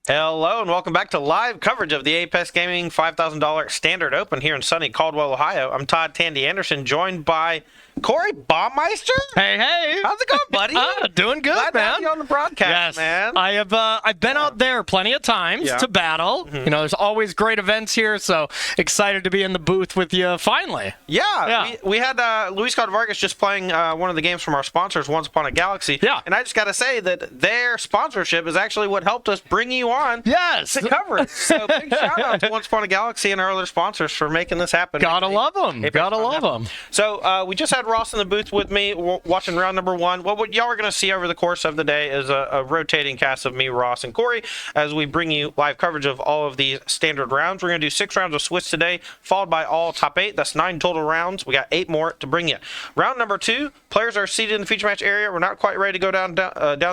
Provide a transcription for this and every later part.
Hello and welcome back to live coverage of the Apex Gaming $5,000 Standard Open here in sunny Caldwell, Ohio. I'm Todd Tandy Anderson, joined by Corey Baumeister. Hey, hey. How's it going, buddy? Doing good, Glad man. to have you on the broadcast, man. I've been out there plenty of times to battle. Mm-hmm. You know, there's always great events here, so excited to be in the booth with you finally. Yeah. We had Luis Scott Vargas just playing one of the games from our sponsors, Once Upon a Galaxy. Yeah. And I just got to say that their sponsorship is actually what helped us bring you on to cover it. So big shout out to Once Upon a Galaxy and our other sponsors for making this happen. Gotta love them. Gotta love them. So we just had Ross in the booth with me watching round number one. What y'all are going to see over the course of the day is a rotating cast of me, Ross, and Corey as we bring you live coverage of all of these standard rounds. We're going to do 6 rounds of Swiss today, followed by all top 8. That's 9 total rounds. We got 8 more to bring you. Round number 2, players are seated in the feature match area. We're not quite ready to go down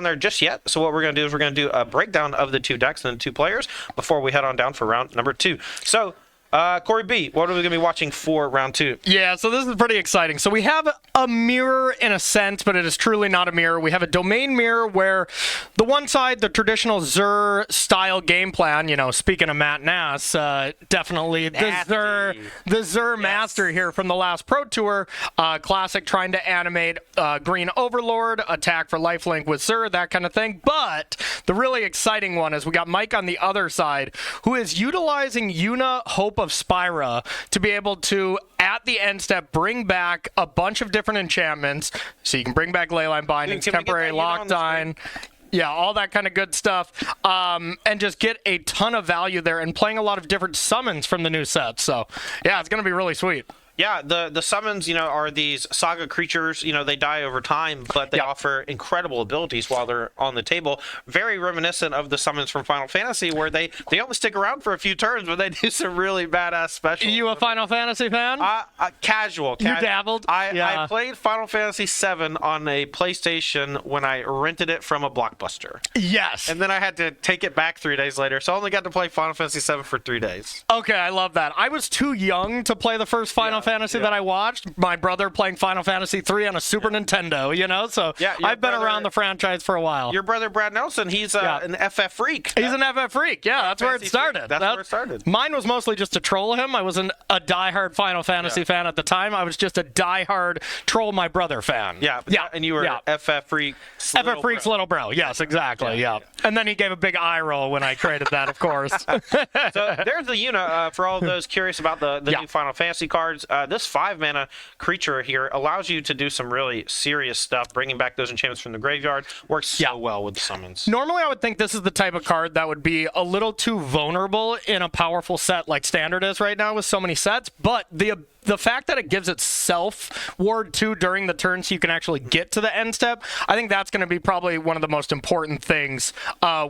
there just yet. So what we're going to do is we're going to do a breakdown of the 2 decks and the 2 players before we head on down for round number 2. So Corey B, what are we going to be watching for round 2? Yeah, so this is pretty exciting. So we have a mirror in a sense, but it is truly not a mirror. We have a domain mirror where the one side, the traditional Xur style game plan, you know, speaking of Matt Nass, definitely the Xur master here from the last Pro Tour. Classic, trying to animate Green Overlord, attack for lifelink with Xur, that kind of thing. But the really exciting one is we got Mike on the other side, who is utilizing Yuna, Hope of Spyra to be able to, at the end step, bring back a bunch of different enchantments. So you can bring back Leyline Bindings, Temporary Lockdown, all that kind of good stuff, and just get a ton of value there and playing a lot of different summons from the new set. So, yeah, it's going to be really sweet. Yeah, the summons, you know, are these saga creatures. You know, they die over time, but they offer incredible abilities while they're on the table. Very reminiscent of the summons from Final Fantasy, where they only stick around for a few turns, but they do some really badass specials. You a Final Fantasy fan? Casual. You dabbled? I played Final Fantasy VII on a PlayStation when I rented it from a Blockbuster. Yes. And then I had to take it back 3 days later, so I only got to play Final Fantasy VII for 3 days. Okay, I love that. I was too young to play the first Final Fantasy that I watched. My brother playing Final Fantasy 3 on a Super Nintendo, you know? So I've been around the franchise for a while. Your brother, Brad Nelson, he's an FF freak. He's an FF freak. Yeah, that's where it started. That's where it started. Mine was mostly just to troll him. I wasn't a diehard Final Fantasy fan at the time. I was just a diehard troll my brother fan. Yeah. And you were FF freak. FF freak's little bro. Yes, exactly. Yeah. And then he gave a big eye roll when I created that, of course. So there's the Yuna for all of those curious about the new Final Fantasy cards. This 5-mana creature here allows you to do some really serious stuff. Bringing back those enchantments from the graveyard works so well with the summons. Normally, I would think this is the type of card that would be a little too vulnerable in a powerful set like Standard is right now with so many sets, but the fact that it gives itself Ward 2 during the turn so you can actually get to the end step, I think that's going to be probably one of the most important things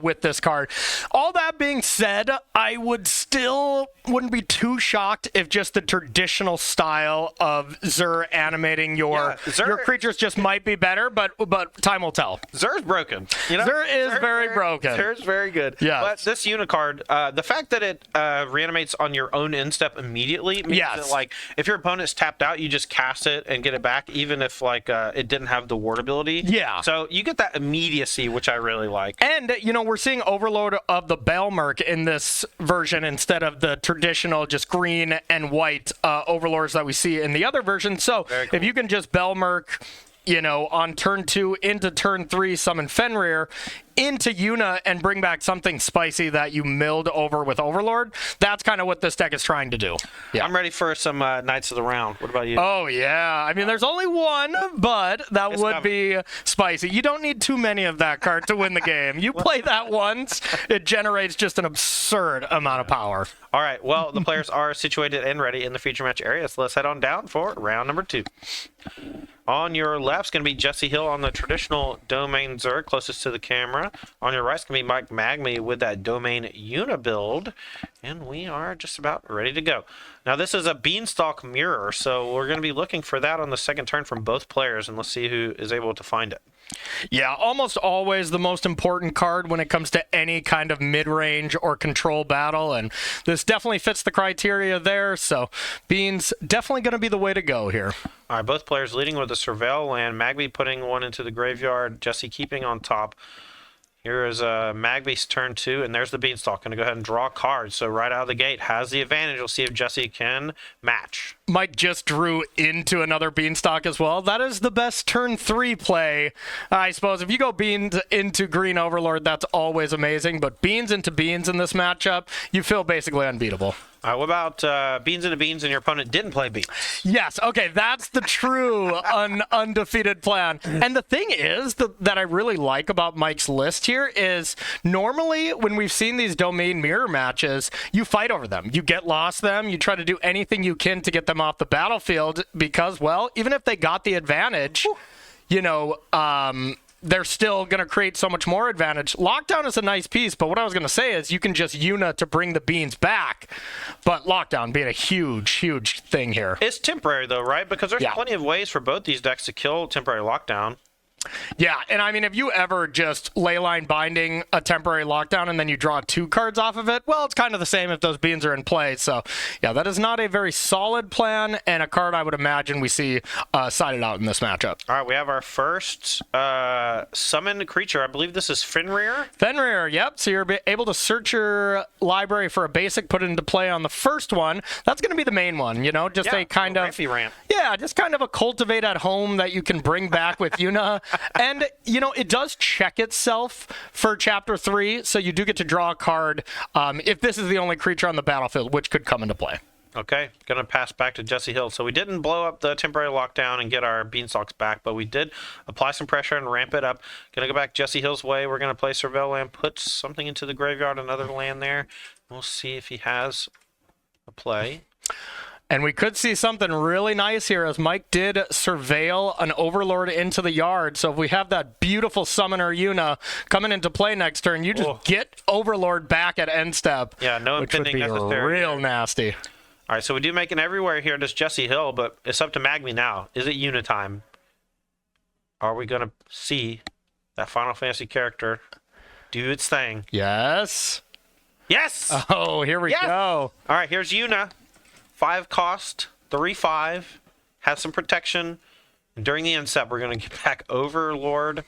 with this card. All that being said, I wouldn't be too shocked if just the traditional style of Xur animating your creatures just might be better, but time will tell. Xur's broken. You know? Xur is very broken. Xur's very good. Yeah. But this Yuna card, the fact that it reanimates on your own end step immediately means that, like, if your opponent's tapped out, you just cast it and get it back, even if it didn't have the ward ability. Yeah. So you get that immediacy, which I really like. And, you know, we're seeing overload of the Belmerk in this version instead of the traditional just green and white overlords that we see in the other version. So if you can just Belmerk, you know, on turn 2 into turn 3, summon Fenrir into Yuna and bring back something spicy that you milled over with Overlord, that's kind of what this deck is trying to do. Yeah. I'm ready for some Knights of the Round. What about you? Oh, yeah. I mean, there's only one, but that would be spicy. You don't need too many of that card to win the game. You play that once, it generates just an absurd amount of power. All right. Well, the players are situated and ready in the feature match area, so let's head on down for round number 2. On your left is going to be Jesse Hill on the traditional Domain Xur, closest to the camera. On your right is going to be Mike Magmy with that Domain Yuna build. And we are just about ready to go. Now, this is a Beanstalk Mirror, so we're going to be looking for that on the second turn from both players, and let's see who is able to find it. Yeah, almost always the most important card when it comes to any kind of mid-range or control battle, and this definitely fits the criteria there, so Beans definitely going to be the way to go here. All right, both players leading with a Surveil land. Magby putting one into the graveyard, Jesse keeping on top. Here is Magby's turn 2, and there's the Beanstalk. Going to go ahead and draw a card. So right out of the gate, has the advantage. We'll see if Jesse can match. Mike just drew into another Beanstalk as well. That is the best turn 3 play, I suppose. If you go Beans into Green Overlord, that's always amazing. But Beans into Beans in this matchup, you feel basically unbeatable. All right, what about Beans into Beans and your opponent didn't play Beans? Yes, okay, that's the true undefeated plan. And the thing is that I really like about Mike's list here is normally when we've seen these domain mirror matches, you fight over them. You get lost them, you try to do anything you can to get them off the battlefield because, well, even if they got the advantage, you know, they're still going to create so much more advantage. Lockdown is a nice piece, but what I was going to say is you can just Yuna to bring the Beans back, but Lockdown being a huge, huge thing here. It's temporary, though, right? Because there's plenty of ways for both these decks to kill temporary Lockdown. Yeah, and I mean, if you ever just Leyline Binding a temporary Lockdown and then you draw 2 cards off of it, well, it's kind of the same if those Beans are in play. So, yeah, that is not a very solid plan and a card I would imagine we see sided out in this matchup. All right, we have our first summoned creature. I believe this is Fenrir. Fenrir, yep. So you're able to search your library for a basic, put it into play on the first one. That's going to be the main one, you know, just a kind of... ramp. Yeah, just kind of a cultivate at home that you can bring back with Yuna. And, you know, it does check itself for Chapter 3, so you do get to draw a card if this is the only creature on the battlefield, which could come into play. Okay, going to pass back to Jesse Hill. So we didn't blow up the temporary lockdown and get our Beanstalks back, but we did apply some pressure and ramp it up. Going to go back Jesse Hill's way. We're going to play Surveil Land, put something into the graveyard, another land there. We'll see if he has a play. And we could see something really nice here as Mike did surveil an Overlord into the yard. So if we have that beautiful Summoner Yuna coming into play next turn, you just get Overlord back at end step. Yeah, no impending necessary. Which would be real nasty. All right, so we do make an everywhere here to Jesse Hill, but it's up to Magby now. Is it Yuna time? Are we going to see that Final Fantasy character do its thing? Yes. Yes! Oh, here we go. All right, here's Yuna. 5 cost, 3/5, has some protection. And during the end step, we're going to get back Overlord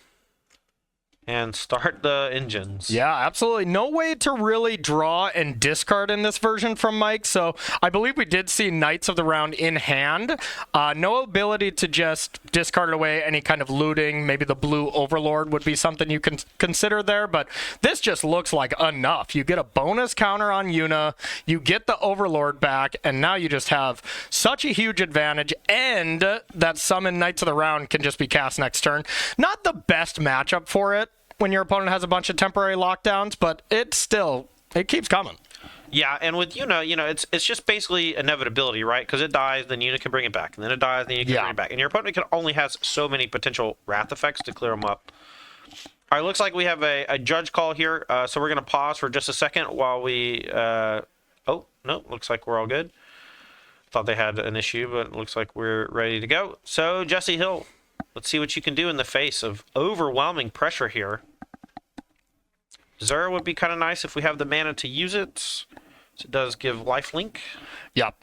and start the engines. Yeah, absolutely. No way to really draw and discard in this version from Mike. So I believe we did see Knights of the Round in hand. No ability to just discard it away, any kind of looting. Maybe the blue Overlord would be something you can consider there. But this just looks like enough. You get a bonus counter on Yuna. You get the Overlord back. And now you just have such a huge advantage. And that summon Knights of the Round can just be cast next turn. Not the best matchup for it when your opponent has a bunch of temporary lockdowns, but it keeps coming. Yeah, and with Yuna, you know, it's just basically inevitability, right? Because it dies, then Yuna can bring it back, and then it dies, then you can bring it back. And your opponent only has so many potential wrath effects to clear them up. All right, looks like we have a judge call here, so we're going to pause for just a second while we... oh, no, looks like we're all good. Thought they had an issue, but it looks like we're ready to go. So, Jesse Hill, let's see what you can do in the face of overwhelming pressure here. Zera would be kind of nice if we have the mana to use it. So it does give lifelink. Yep.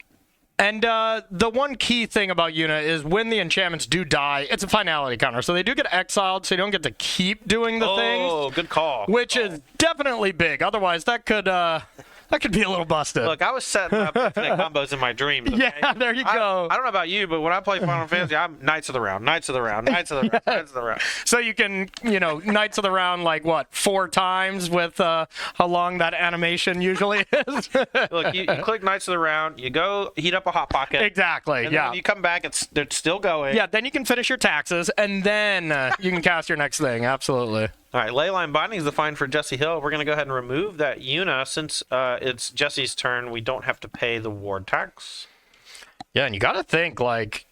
And the one key thing about Yuna is when the enchantments do die, it's a finality counter. So they do get exiled, so you don't get to keep doing the things. Oh, good call. Which is definitely big. Otherwise, that could be a little busted. Look, I was setting up infinite combos in my dreams. Okay? Yeah, there you go. I don't know about you, but when I play Final Fantasy, I'm Knights of the Round, Knights of the Round, Knights of the Round, Knights of the Round. So you can, Knights of the Round, like, what, 4 times with how long that animation usually is? Look, you click Knights of the Round, you go heat up a Hot Pocket. Exactly, and then when you come back, it's still going. Yeah, then you can finish your taxes, and then you can cast your next thing. Absolutely. All right, Leyline Binding is the find for Jesse Hill. We're going to go ahead and remove that Yuna. Since it's Jesse's turn, we don't have to pay the ward tax. Yeah, and you got to think, like,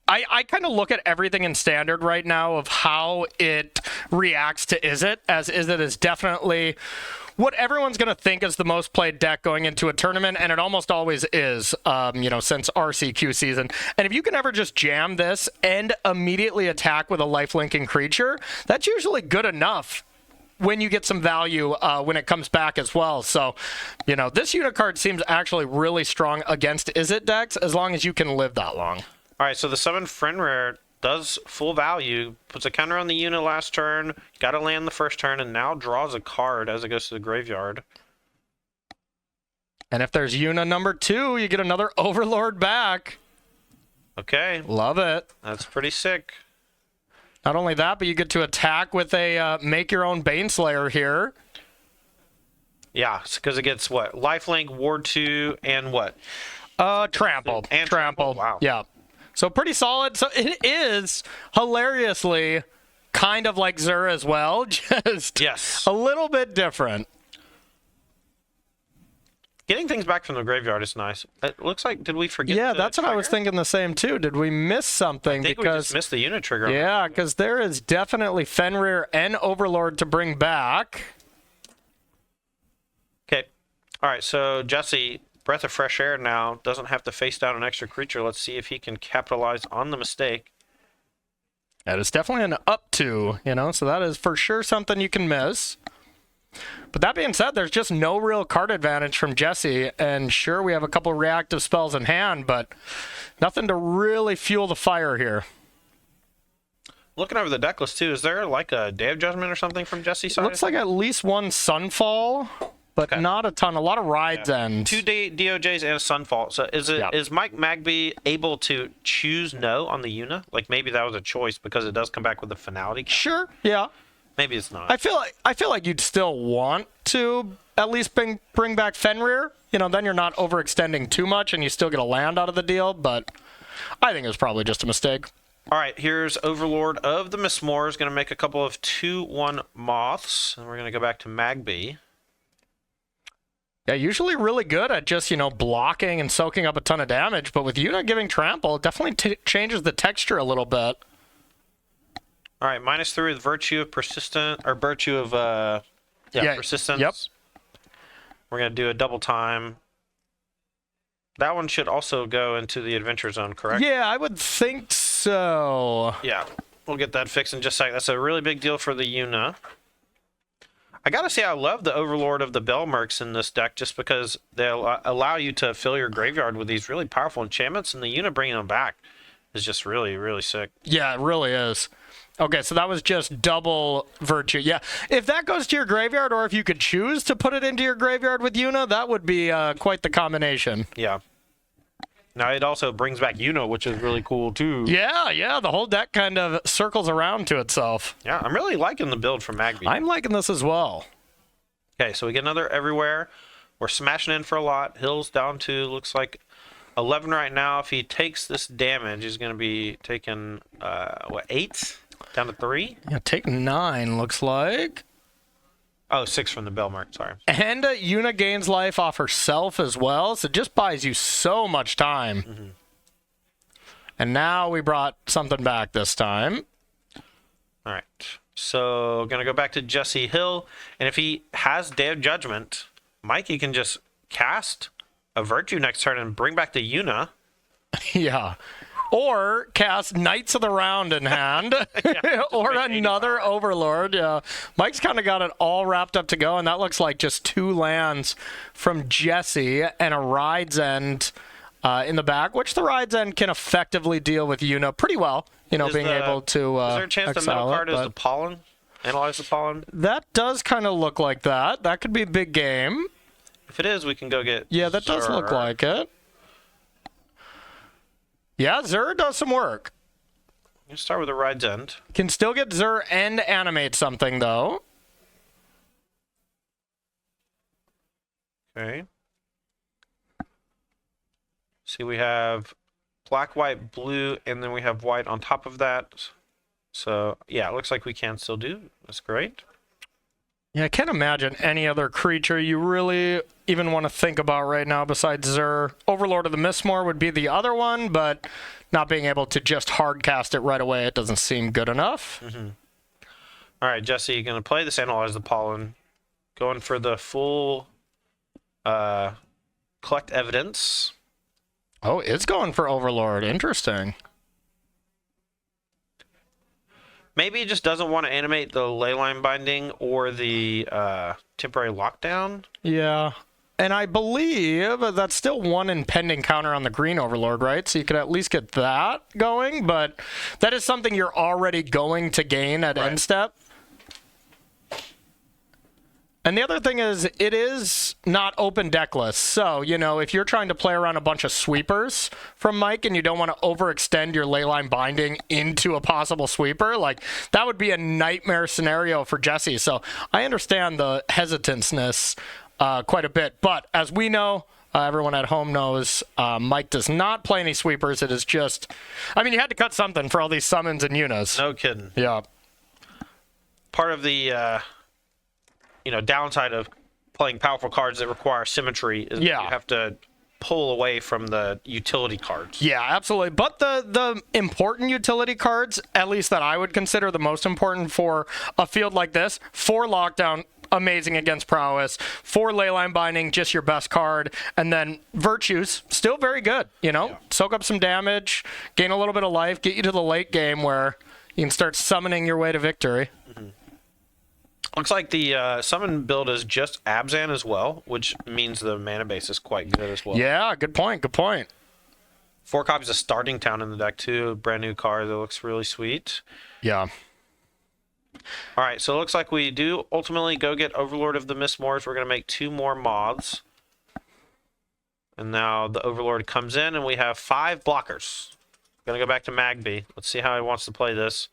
I kind of look at everything in Standard right now of how it reacts to Izzet, as Izzet is definitely what everyone's going to think is the most played deck going into a tournament, and it almost always is, since RCQ season. And if you can ever just jam this and immediately attack with a lifelinking creature, that's usually good enough when you get some value when it comes back as well. So, this Yuna card seems actually really strong against Izzet decks as long as you can live that long. All right, so the summon Fenrir does full value, puts a counter on the unit last turn, got to land the first turn, and now draws a card as it goes to the graveyard. And if there's Yuna number 2, you get another Overlord back. Okay. Love it. That's pretty sick. Not only that, but you get to attack with a make your own Baneslayer here. Yeah, because it gets what? Lifelink, Ward 2, and what? Trample. And Trample. wow. Yeah. So pretty solid. So it is hilariously kind of like Zur as well, just Yes. a little bit different. Getting things back from the graveyard is nice. It looks like, did we forget? Yeah, the that's what I was trigger? thinking the same too. Did we miss something? I think we just missed the unit trigger. Yeah, because there is definitely Fenrir and Overlord to bring back. Okay. All right, so Jesse, breath of fresh air now, doesn't have to face down an extra creature. Let's see if he can capitalize on the mistake. That is definitely an up to, so that is for sure something you can miss. But that being said, there's just no real card advantage from Jesse, and sure, we have a couple reactive spells in hand, but nothing to really fuel the fire here. Looking over the deck list, too, is there like a Day of Judgment or something from Jesse's side? Looks like at least one Sunfall, but not a ton. A lot of Rides End. 2 DOJs and a Sunfall. So is Mike Magby able to choose no on the Yuna? Like maybe that was a choice because it does come back with a finality. Sure, yeah. Maybe it's not. I feel like you'd still want to at least bring back Fenrir. Then you're not overextending too much, and you still get a land out of the deal. But I think it was probably just a mistake. All right, here's Overlord of the Mistmoor is going to make a couple of 2/1 moths, and we're going to go back to Magby. Yeah, usually really good at just, blocking and soaking up a ton of damage, but with Yuna giving trample, it definitely changes the texture a little bit. All right, -3 with Virtue of Persistent, or Virtue of, Persistence. Yep. We're going to do a double time. That one should also go into the Adventure Zone, correct? Yeah, I would think so. Yeah, we'll get that fixed in just a sec. That's a really big deal for the Yuna. I gotta say, I love the Overlord of the Bellmerks in this deck just because they'll allow you to fill your graveyard with these really powerful enchantments, and the Yuna bringing them back is just really, really sick. Yeah, it really is. Okay, so that was just double Virtue. Yeah, if that goes to your graveyard, or if you could choose to put it into your graveyard with Yuna, that would be quite the combination. Yeah. Now, it also brings back Yuna, which is really cool, too. Yeah, the whole deck kind of circles around to itself. Yeah, I'm really liking the build from Magby. I'm liking this as well. Okay, so we get another Everywhere. We're smashing in for a lot. Hill's down to, looks like, 11 right now. If he takes this damage, he's going to be taking, 8? Down to 3? Yeah, take 9, looks like. Oh, 6 from the Bellmerk, sorry. And Yuna gains life off herself as well, so it just buys you so much time. Mm-hmm. And now we brought something back this time. All right. So, going to go back to Jesse Hill. And if he has Day of Judgment, Mikey can just cast a Virtue next turn and bring back the Yuna. Yeah. Or cast Knights of the Round in hand. Or another Overlord. Yeah. Mike's kind of got it all wrapped up to go, and that looks like just 2 lands from Jesse and a Ride's End in the back, which the Ride's End can effectively deal with Yuna pretty well, being able to is there a chance the middle card is the Pollen? Analyze the Pollen? That does kind of look like that. That could be a big game. If it is, we can go get Yeah, that does look like it. Yeah, Zur does some work. You start with a Ride's End. Can still get Zur and animate something, though. Okay. See, we have black, white, blue, and then we have white on top of that. So, yeah, it looks like we can still do. That's great. Yeah, I can't imagine any other creature you really even want to think about right now besides Zur. Overlord of the Mistmoor would be the other one, but not being able to just hard cast it right away, it doesn't seem good enough. Mm-hmm. All right, Jesse, you're going to play this Analyze the Pollen. Going for the full collect evidence. Oh, it's going for Overlord. Interesting. Maybe he just doesn't want to animate the Leyline Binding or the temporary lockdown. Yeah. And I believe that's still one impending counter on the green Overlord, right? So you could at least get that going, but that is something you're already going to gain at end step. And the other thing is, it is not open deckless. So, you know, if you're trying to play around a bunch of sweepers from Mike and you don't want to overextend your leyline binding into a possible sweeper, like, that would be a nightmare scenario for Jesse. So I understand the hesitanceness quite a bit. But as we know, everyone at home knows, Mike does not play any sweepers. It is just, I mean, you had to cut something for all these summons and Yunas. No kidding. Yeah. Part of the, downside of playing powerful cards that require symmetry is you have to pull away from the utility cards. Yeah, absolutely. But the important utility cards, at least that I would consider the most important for a field like this, 4 lockdown, amazing against prowess, 4 leyline binding, just your best card, and then virtues, still very good, soak up some damage, gain a little bit of life, get you to the late game where you can start summoning your way to victory. Looks like the summon build is just Abzan as well, which means the mana base is quite good as well. Yeah, good point. 4 copies of Starting Town in the deck too, a brand new card that looks really sweet. Yeah. All right, so it looks like we do ultimately go get Overlord of the Mistmoors. We're going to make 2 more mods. And now the Overlord comes in, and we have 5 blockers. Going to go back to Magby. Let's see how he wants to play this.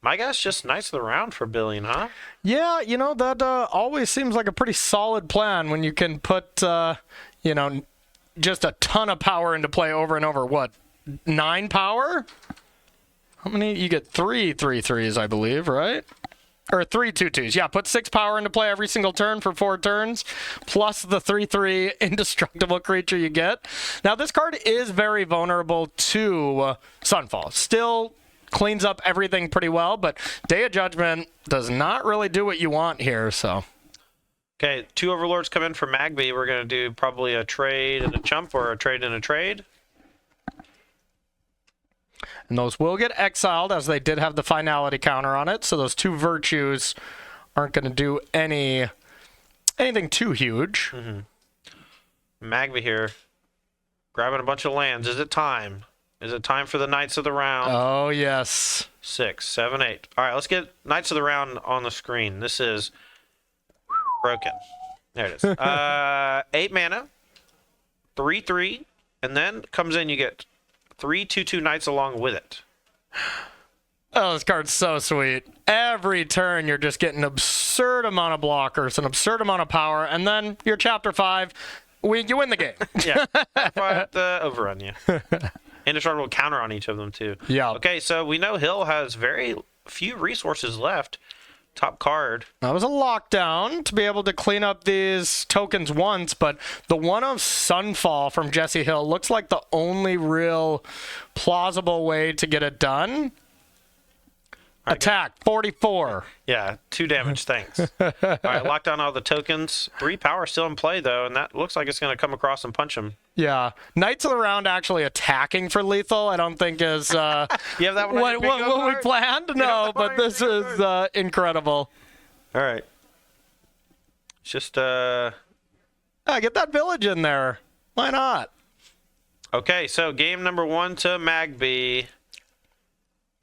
My guess just Knights of the Round for Billion, huh? Yeah, that always seems like a pretty solid plan when you can put, just a ton of power into play over and over. What, 9 power? How many? You get 3 3/3s, I believe, right? Or 3 2/2s. Yeah, put 6 power into play every single turn for 4 turns, plus the 3/3 indestructible creature you get. Now, this card is very vulnerable to Sunfall. Still cleans up everything pretty well, but Day of Judgment does not really do what you want here, so. Okay, 2 Overlords come in for Magby. We're going to do probably a trade and a chump or a trade and a trade. And those will get exiled, as they did have the finality counter on it, so those 2 virtues aren't going to do anything too huge. Magby here, grabbing a bunch of lands. Is it time? Is it time for the Knights of the Round? Oh, yes. 6, 7, 8. All right, let's get Knights of the Round on the screen. This is broken. There it is. 8 mana, 3/3, and then comes in, you get 3 2/2 Knights along with it. Oh, this card's so sweet. Every turn, you're just getting an absurd amount of blockers, an absurd amount of power, and then you're Chapter 5. You win the game. Yeah, but overrun you. Indestructible counter on each of them, too. Yeah. Okay, so we know Hill has very few resources left. Top card. That was a lockdown to be able to clean up these tokens once, but the one of Sunfall from Jesse Hill looks like the only real plausible way to get it done. Attack, 44. Yeah, 2 damage, thanks. All right, lock down all the tokens. 3 power still in play, though, and that looks like it's going to come across and punch him. Yeah. Knights of the Round actually attacking for lethal, I don't think is you have that one what we planned. No, but this is incredible. All right. It's just... get that village in there. Why not? Okay, so game number 1 to Magby.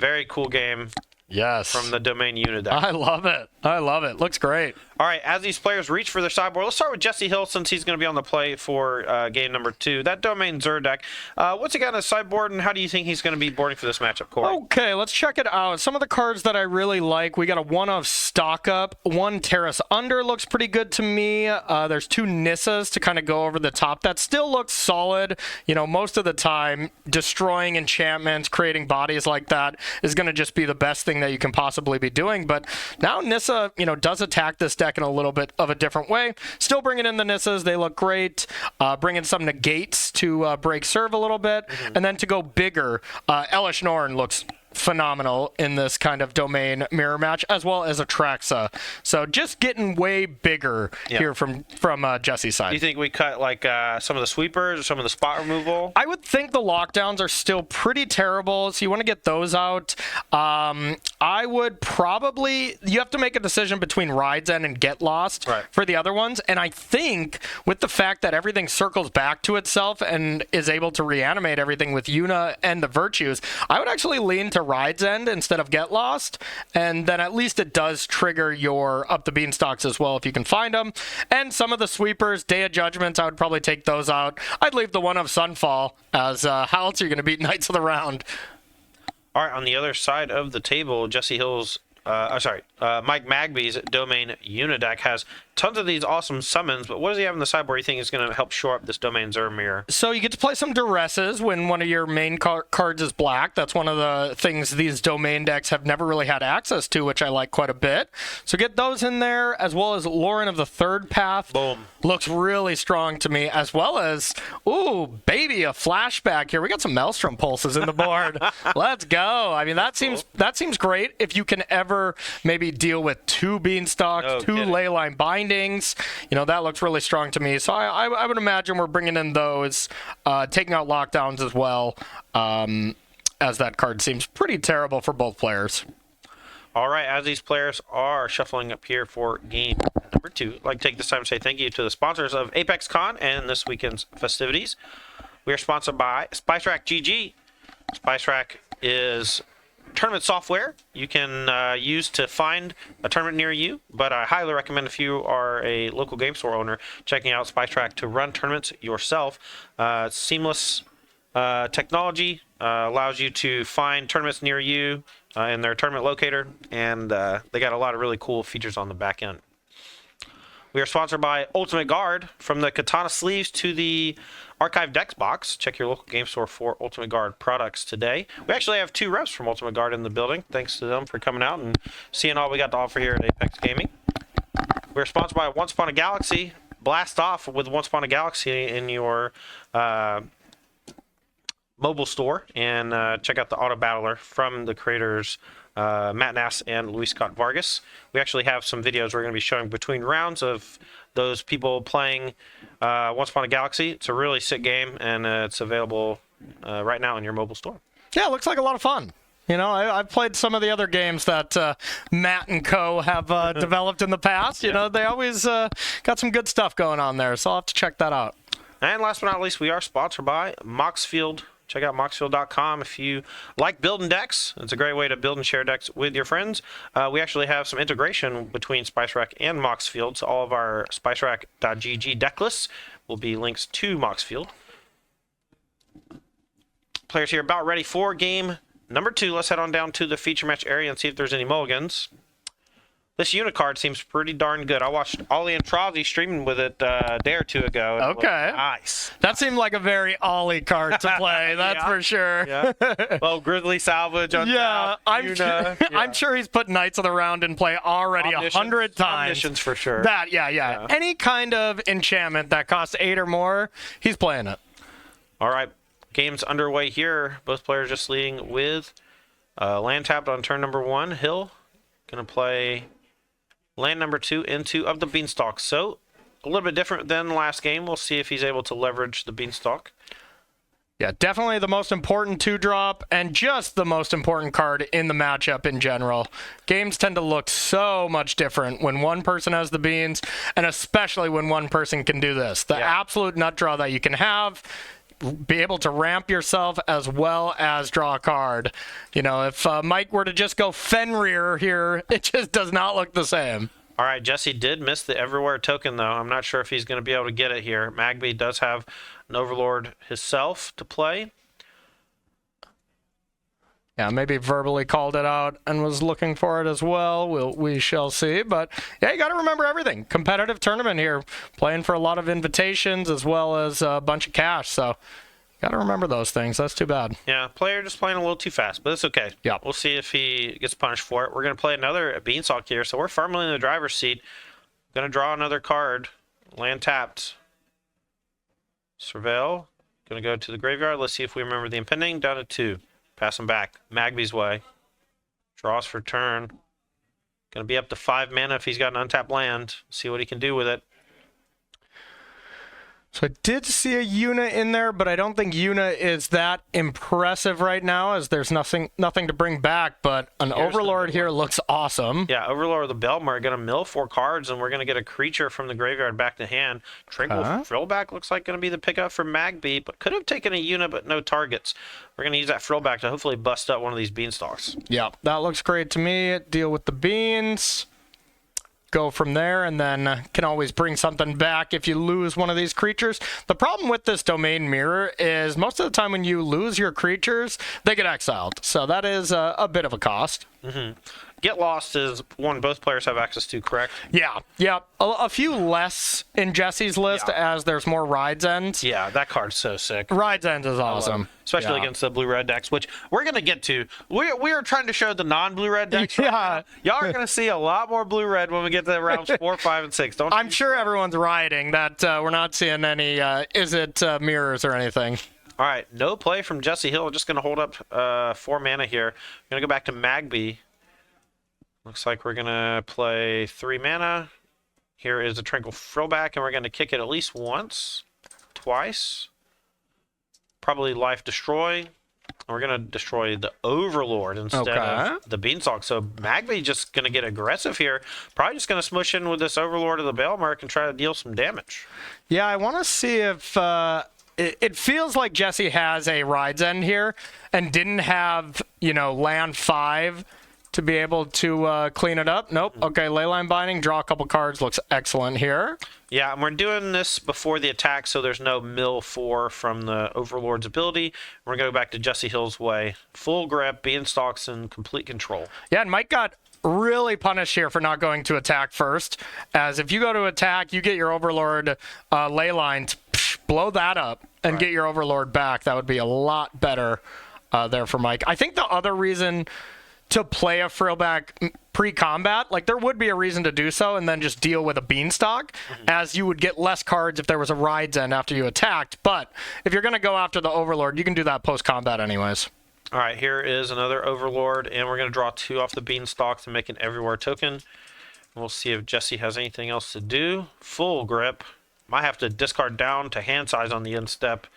Very cool game. Yes. From the Domain Yuna deck. I love it. Looks great. All right, as these players reach for their sideboard, let's start with Jesse Hill since he's going to be on the play for game number 2. That Domain Zur deck. What's he got on his sideboard, and how do you think he's going to be boarding for this matchup, Corey? Okay, let's check it out. Some of the cards that I really like, we got a 1 of Stock Up. 1 Terrace Under looks pretty good to me. There's 2 Nissas to kind of go over the top. That still looks solid. Most of the time, destroying enchantments, creating bodies like that is going to just be the best thing that you can possibly be doing. But now Nissa, does attack this deck in a little bit of a different way. Still bringing in the Nissas. They look great. Bringing some negates to break serve a little bit. And then to go bigger, Elish Norn looks phenomenal in this kind of domain mirror match, as well as Atraxa. So just getting way bigger here from Jesse's side. Do you think we cut like some of the sweepers or some of the spot removal? I would think the lockdowns are still pretty terrible, so you want to get those out. I would probably, you have to make a decision between Ride's End and Get Lost for the other ones, and I think with the fact that everything circles back to itself and is able to reanimate everything with Yuna and the Virtues, I would actually lean to Ride's End instead of Get Lost, and then at least it does trigger your Up the Beanstalks as well if you can find them. And some of the sweepers, Day of Judgments, I would probably take those out. I'd leave the one of Sunfall, as how else are you going to beat Knights of the Round? All right, on the other side of the table, Jesse Hill's, Mike Magby's domain Yuna deck has tons of these awesome summons, but what does he have in the sideboard you think is going to help shore up this domain Zur mirror? So you get to play some Duresses when one of your main cards is black. That's one of the things these domain decks have never really had access to, which I like quite a bit. So get those in there, as well as Lauren of the Third Path. Boom. Looks really strong to me, as well as, ooh, baby, a flashback here. We got some Maelstrom pulses in the board. Let's go. I mean, that seems great if you can ever maybe deal with two Beanstalks, two Leyline Bindings. You know, that looks really strong to me. So I would imagine we're bringing in those, taking out lockdowns as well, as that card seems pretty terrible for both players. All right, as these players are shuffling up here for game number 2, I'd like to take this time to say thank you to the sponsors of Apex Con and this weekend's festivities. We are sponsored by Spice Rack GG. Spice Rack is tournament software you can use to find a tournament near you, but I highly recommend, if you are a local game store owner, checking out Spice Rack to run tournaments yourself. Seamless technology allows you to find tournaments near you in their tournament locator, and they got a lot of really cool features on the back end. We are sponsored by Ultimate Guard. From the Katana sleeves to the Archive Decks box, check your local game store for Ultimate Guard products today. We actually have 2 reps from Ultimate Guard in the building. Thanks to them for coming out and seeing all we got to offer here at Apex Gaming. We're sponsored by Once Upon a Galaxy. Blast off with Once Upon a Galaxy in your mobile store, and check out the Auto Battler from the creators Matt Nass and Luis Scott Vargas. We actually have some videos we're going to be showing between rounds of those people playing Once Upon a Galaxy. It's a really sick game, and it's available right now in your mobile store. Yeah, it looks like a lot of fun. You know, I've played some of the other games that Matt and co have developed in the past. You know, they always got some good stuff going on there, so I'll have to check that out. And last but not least, we are sponsored by Moxfield. Check out moxfield.com if you like building decks. It's a great way to build and share decks with your friends. We actually have some integration between Spice Rack and Moxfield, so all of our spicerack.gg deck lists will be links to Moxfield. Players here about ready for game number 2. Let's head on down to the feature match area and see if there's any mulligans. This Yuna card seems pretty darn good. I watched Ollie and Travzy streaming with it a day or 2 ago. Okay. Nice. That seemed like a very Ollie card to play, that's for sure. Yeah. Well, Grizzly Salvage on top. I'm sure he's put Knights of the Round in play already 100 times. Omniscience for sure. Yeah. Any kind of enchantment that costs 8 or more, he's playing it. All right. Game's underway here. Both players just leading with land tapped on turn number 1. Hill going to play land number 2 into Of the Beanstalk. So a little bit different than last game. We'll see if he's able to leverage the Beanstalk. Yeah, definitely the most important 2-drop and just the most important card in the matchup in general. Games tend to look so much different when one person has the beans, and especially when one person can do this. The absolute nut draw that you can have, be able to ramp yourself as well as draw a card. You know, if Mike were to just go Fenrir here, it just does not look the same. All right, Jesse did miss the Everywhere token, though. I'm not sure if he's going to be able to get it here. Magby does have an Overlord himself to play. Yeah, maybe verbally called it out and was looking for it as well. We shall see. But, yeah, you got to remember everything. Competitive tournament here. Playing for a lot of invitations as well as a bunch of cash. So, got to remember those things. That's too bad. Yeah, player just playing a little too fast, but it's okay. Yeah. We'll see if he gets punished for it. We're going to play another Beanstalk here, so we're firmly in the driver's seat. Going to draw another card. Land tapped. Surveil. Going to go to the graveyard. Let's see if we remember the impending. Down to 2. Pass him back. Magby's way. Draws for turn. Going to be up to 5 mana if he's got an untapped land. See what he can do with it. So I did see a Yuna in there, but I don't think Yuna is that impressive right now, as there's nothing to bring back. But an Overlord here looks awesome. Yeah, Overlord of the Belmar going to mill 4 cards, and we're going to get a creature from the graveyard back to hand. Tranquil Frillback looks like going to be the pickup for Magby, but could have taken a Yuna, but no targets. We're going to use that Frillback to hopefully bust up one of these Beanstalks. Yeah, that looks great to me. Deal with the beans. Go from there, and then can always bring something back if you lose one of these creatures. The problem with this Domain Mirror is most of the time when you lose your creatures, they get exiled. So that is a bit of a cost. Mm-hmm. Get Lost is one both players have access to, correct? Yeah. A few less in Jesse's list as there's more Rides Ends. Yeah, that card's so sick. Rides Ends is awesome. Especially against the blue-red decks, which we're going to get to. We are trying to show the non-blue-red decks. Yeah. Y'all are going to see a lot more blue-red when we get to rounds 4, 5, and 6. I'm sure everyone's riding that we're not seeing any mirrors or anything. All right, no play from Jesse Hill. Just going to hold up 4 mana here. Going to go back to Magby. Looks like we're going to play 3 mana. Here is a Tranquil Frillback, and we're going to kick it at least once, twice. Probably Life Destroy. And we're going to destroy the Overlord instead of the Beanstalk. So Magby just going to get aggressive here. Probably just going to smush in with this Overlord of the Balemark and try to deal some damage. Yeah, I want to see if... It feels like Jesse has a Rides End here and didn't have, land 5 to be able to clean it up. Nope. Okay, Leyline Binding, draw a couple cards. Looks excellent here. Yeah, and we're doing this before the attack, so there's no mill 4 from the Overlord's ability. We're going to go back to Jesse Hill's way. Full grip, Beanstalks, and complete control. Yeah, and Mike got really punished here for not going to attack first, as if you go to attack, you get your Overlord Leyline, blow that up, and get your Overlord back. That would be a lot better there for Mike. I think the other reason to play a Frillback pre-combat, like there would be a reason to do so and then just deal with a Beanstalk, as you would get less cards if there was a Rides End after you attacked. But if you're going to go after the Overlord, you can do that post-combat anyways. All right, here is another Overlord, and we're going to draw 2 off the Beanstalk to make an Everywhere token. We'll see if Jesse has anything else to do. Full grip. Might have to discard down to hand size on the end step.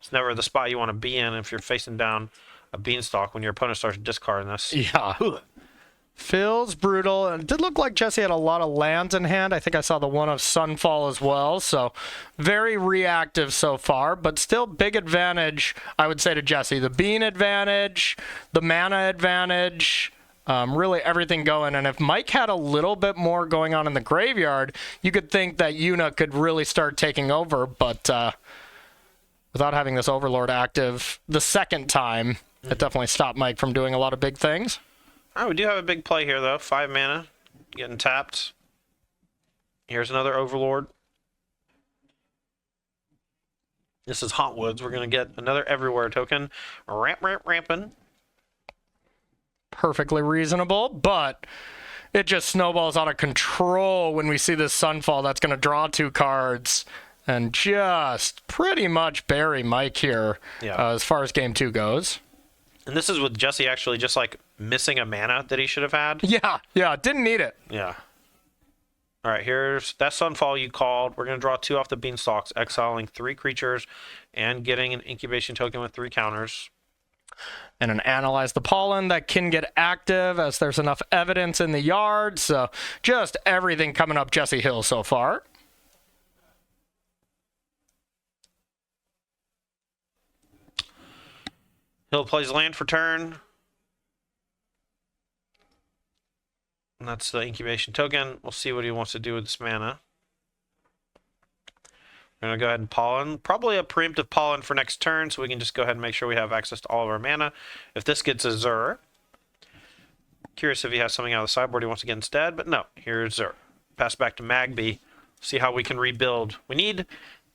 It's never the spot you want to be in if you're facing down a Beanstalk when your opponent starts discarding this. Yeah. Feels brutal. And it did look like Jesse had a lot of lands in hand. I think I saw the one of Sunfall as well. So very reactive so far, but still big advantage, I would say, to Jesse. The bean advantage, the mana advantage, really everything going. And if Mike had a little bit more going on in the graveyard, you could think that Yuna could really start taking over. But without having this Overlord active the second time, it definitely stopped Mike from doing a lot of big things. All right, we do have a big play here, though. 5 mana, getting tapped. Here's another Overlord. This is Hauntwoods. We're going to get another Everywhere token. Ramping. Perfectly reasonable, but it just snowballs out of control when we see this Sunfall that's going to draw 2 cards and just pretty much bury Mike here as far as game 2 goes. And this is with Jesse actually just like missing a mana that he should have had. Yeah, didn't need it. Yeah. All right, here's that Sunfall you called. We're going to draw 2 off the Beanstalks, exiling 3 creatures and getting an incubation token with 3 counters. And an Analyze the Pollen that can get active as there's enough evidence in the yard. So just everything coming up Jesse Hill so far. Hill plays land for turn. And that's the incubation token. We'll see what he wants to do with this mana. We're going to go ahead and pollen. Probably a preemptive pollen for next turn, so we can just go ahead and make sure we have access to all of our mana. If this gets a Zur. Curious if he has something out of the sideboard he wants to get instead, but no. Here's Zur. Pass back to Magby. See how we can rebuild. We need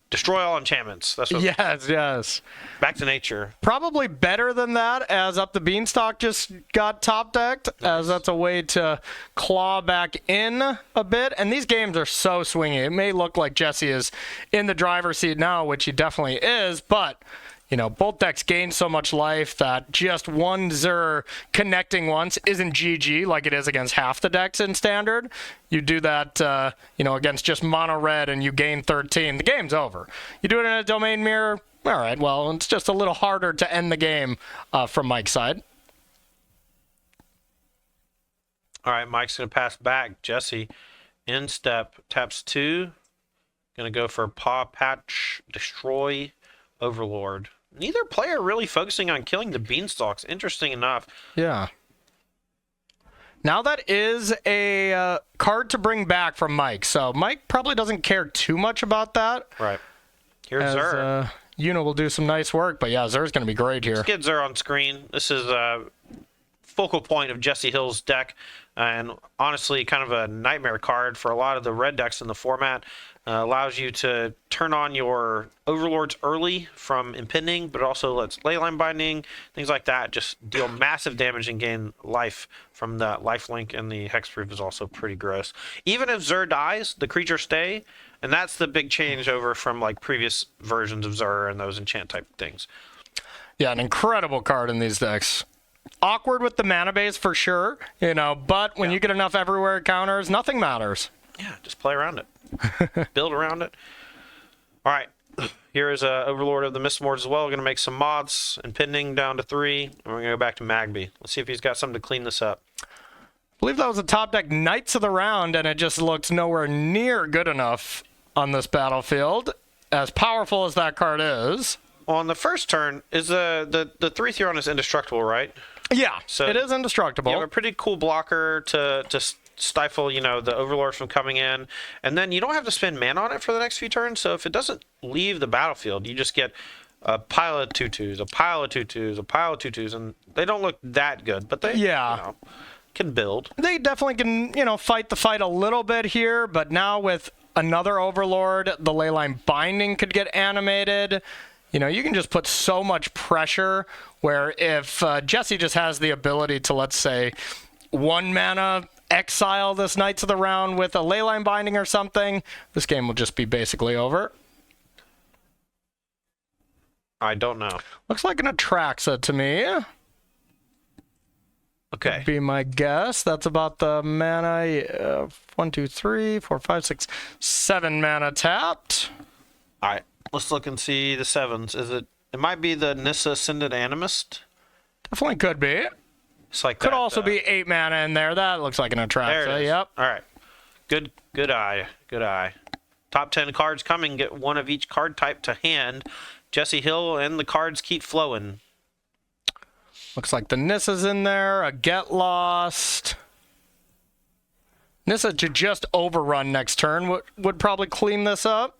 destroy all enchantments. That's what. Yes. Back to nature. Probably better than that, as Up the Beanstalk just got top decked, as that's a way to claw back in a bit. And these games are so swingy. It may look like Jesse is in the driver's seat now, which he definitely is, but both decks gain so much life that just one Zur connecting once isn't GG like it is against half the decks in Standard. You do that, against just mono red and you gain 13. The game's over. You do it in a Domain Mirror, all right, well, it's just a little harder to end the game from Mike's side. All right, Mike's going to pass back. Jesse, in step, taps 2. Going to go for Paw Patch, Destroy, Overlord. Neither player really focusing on killing the Beanstalks, interesting enough. Yeah. Now that is a card to bring back from Mike, so Mike probably doesn't care too much about that. Right. Here's Zur. Yuna will do some nice work, but yeah, Zur's going to be great here. Let's get Zur on screen. This is a focal point of Jesse Hill's deck, and honestly, kind of a nightmare card for a lot of the red decks in the format. Allows you to turn on your Overlords early from Impending, but also lets Leyline Binding, things like that, just deal massive damage and gain life from the lifelink, and the Hexproof is also pretty gross. Even if Zur dies, the creatures stay, and that's the big change over from like previous versions of Zur and those enchant type things. Yeah, an incredible card in these decks. Awkward with the mana base for sure, but when you get enough everywhere counters, nothing matters. Yeah, just play around it. Build around it. All right. Here is Overlord of the Mistmords as well. We're going to make some mods. Impending down to 3. And we're going to go back to Magby. Let's see if he's got something to clean this up. I believe that was a top deck Knights of the Round, and it just looked nowhere near good enough on this battlefield. As powerful as that card is. On the first turn, is the 3/3 is indestructible, right? Yeah, so it is indestructible. You have a pretty cool blocker to stifle, the Overlords from coming in, and then you don't have to spend mana on it for the next few turns. So if it doesn't leave the battlefield, you just get a pile of 2/2s, a pile of 2/2s, a pile of 2/2s, and they don't look that good, but they can build. They definitely can, fight the fight a little bit here, but now with another Overlord, the Leyline Binding could get animated. You can just put so much pressure where if Jesse just has the ability to, let's say, 1 mana exile this Knights of the Round with a Leyline Binding or something, this game will just be basically over. I don't know. Looks like an Atraxa to me. Okay. Would be my guess. That's about the mana. 1, 2, 3, 4, 5, 6, 7 mana tapped. All right. Let's look and see the 7s. It might be the Nissa Ascended Animist. Definitely could be. It's like could that, also be 8 mana in there. That looks like an Atraxa. There it is. Yep. All right. Good eye. Good eye. Top 10 cards coming. Get one of each card type to hand. Jesse Hill and the cards keep flowing. Looks like the Nissa's in there. A Get Lost. Nissa to just overrun next turn would probably clean this up.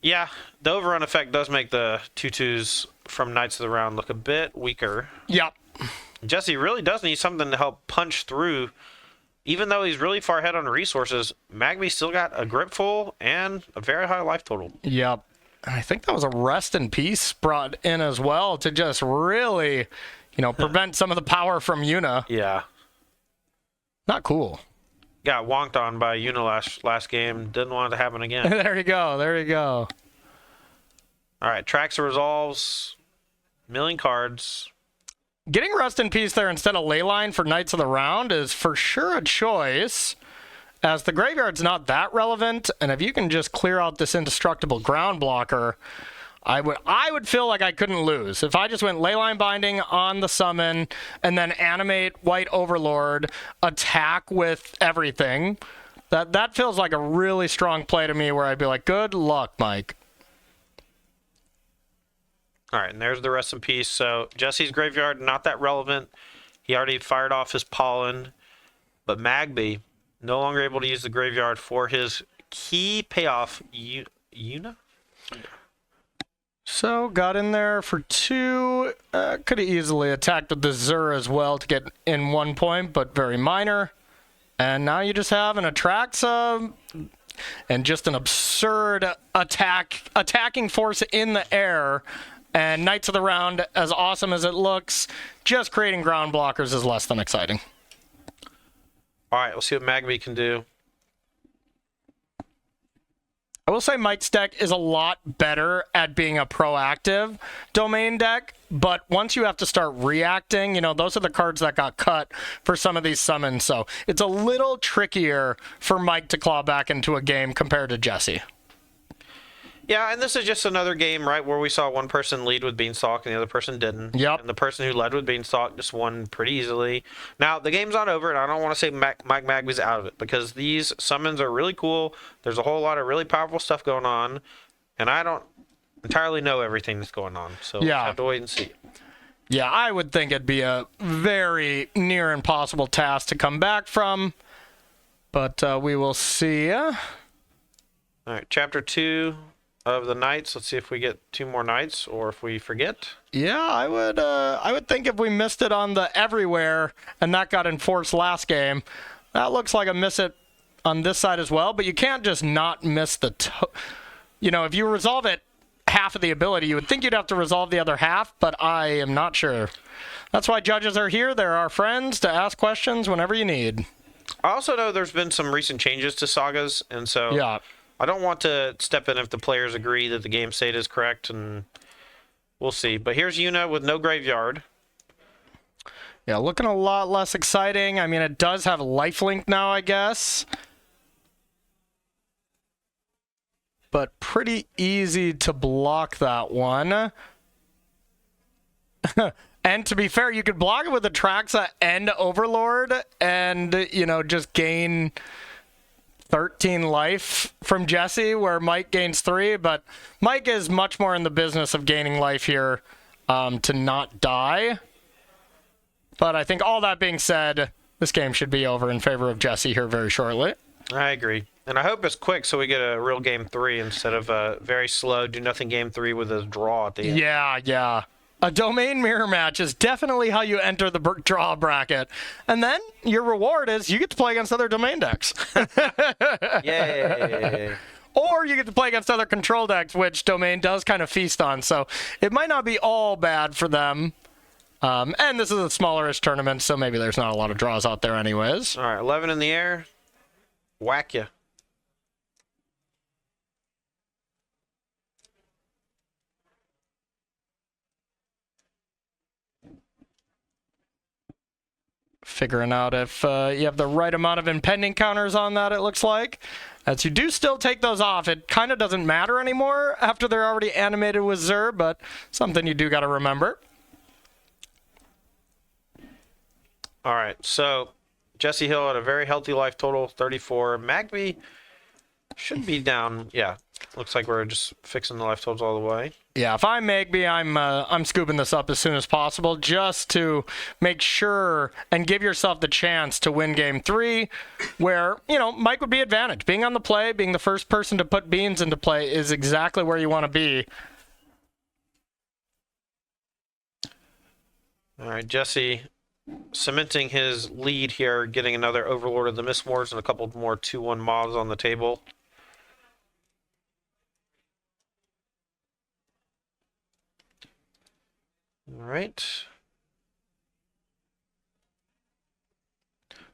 Yeah, the overrun effect does make the 2/2s from Knights of the Round look a bit weaker. Yep. Jesse really does need something to help punch through. Even though he's really far ahead on resources, Magby still got a grip full and a very high life total. Yep. And I think that was a Rest in Peace brought in as well to just really, prevent some of the power from Yuna. Yeah. Not cool. Got wonked on by Yuna last game. Didn't want it to happen again. There you go. All right, tracks or resolves. Milling cards. Getting Rest in Peace there instead of Leyline for Knights of the Round is for sure a choice, as the graveyard's not that relevant, and if you can just clear out this indestructible ground blocker, I would feel like I couldn't lose. If I just went Leyline Binding on the summon and then animate White Overlord, attack with everything, that feels like a really strong play to me where I'd be like, good luck, Mike. All right, and there's the Rest in Peace. So Jesse's graveyard, not that relevant. He already fired off his Pollen, but Magby, no longer able to use the graveyard for his key payoff, Yuna? So, got in there for 2. Could have easily attacked with the Zur as well to get in 1 point, but very minor. And now you just have an Atraxa and just an absurd attacking force in the air. And Knights of the Round, as awesome as it looks, just creating ground blockers is less than exciting. All right, we'll see what Magby can do. I will say Mike's deck is a lot better at being a proactive domain deck, but once you have to start reacting, those are the cards that got cut for some of these summons, so it's a little trickier for Mike to claw back into a game compared to Jesse. Yeah, and this is just another game, right, where we saw one person lead with Beanstalk and the other person didn't. Yep. And the person who led with Beanstalk just won pretty easily. Now, the game's not over, and I don't want to say Mike Magby's out of it, because these summons are really cool. There's a whole lot of really powerful stuff going on, and I don't entirely know everything that's going on, so we'll have to wait and see. Yeah, I would think it'd be a very near impossible task to come back from, but we will see. All right, Chapter 2 of the Knights. Let's see if we get 2 more Knights, or if we forget. Yeah, I would think if we missed it on the everywhere, and that got enforced last game, that looks like a miss it on this side as well, but you can't just not miss the... if you resolve it half of the ability, you would think you'd have to resolve the other half, but I am not sure. That's why judges are here. They're our friends to ask questions whenever you need. I also know there's been some recent changes to sagas, and so yeah. I don't want to step in if the players agree that the game state is correct, and we'll see. But here's Yuna with no graveyard. Yeah, looking a lot less exciting. I mean, it does have lifelink now, I guess. But pretty easy to block that one. And to be fair, you could block it with Atraxa and Overlord and, just gain 13 life from Jesse, where Mike gains 3, but Mike is much more in the business of gaining life here to not die. But I think all that being said, this game should be over in favor of Jesse here very shortly. I agree. And I hope it's quick so we get a real game 3 instead of a very slow, do-nothing game 3 with a draw at the end. Yeah. A domain mirror match is definitely how you enter the draw bracket. And then your reward is you get to play against other domain decks. Yay. Or you get to play against other control decks, which domain does kind of feast on. So it might not be all bad for them. And this is a smallerish tournament, so maybe there's not a lot of draws out there anyways. All right, 11 in the air. Whack ya. Figuring out if you have the right amount of impending counters on that, it looks like. As you do still take those off, it kind of doesn't matter anymore after they're already animated with Zur, but something you do got to remember. All right, so Jesse Hill had a very healthy life total, 34. Magby should be down. Yeah, looks like we're just fixing the life totals all the way. Yeah, if I'm Magby, I'm scooping this up as soon as possible just to make sure and give yourself the chance to win game 3, where, Mike would be advantaged. Being on the play, being the first person to put beans into play is exactly where you want to be. All right, Jesse cementing his lead here, getting another Overlord of the Mistwars and a couple more 2/1 mobs on the table. All right.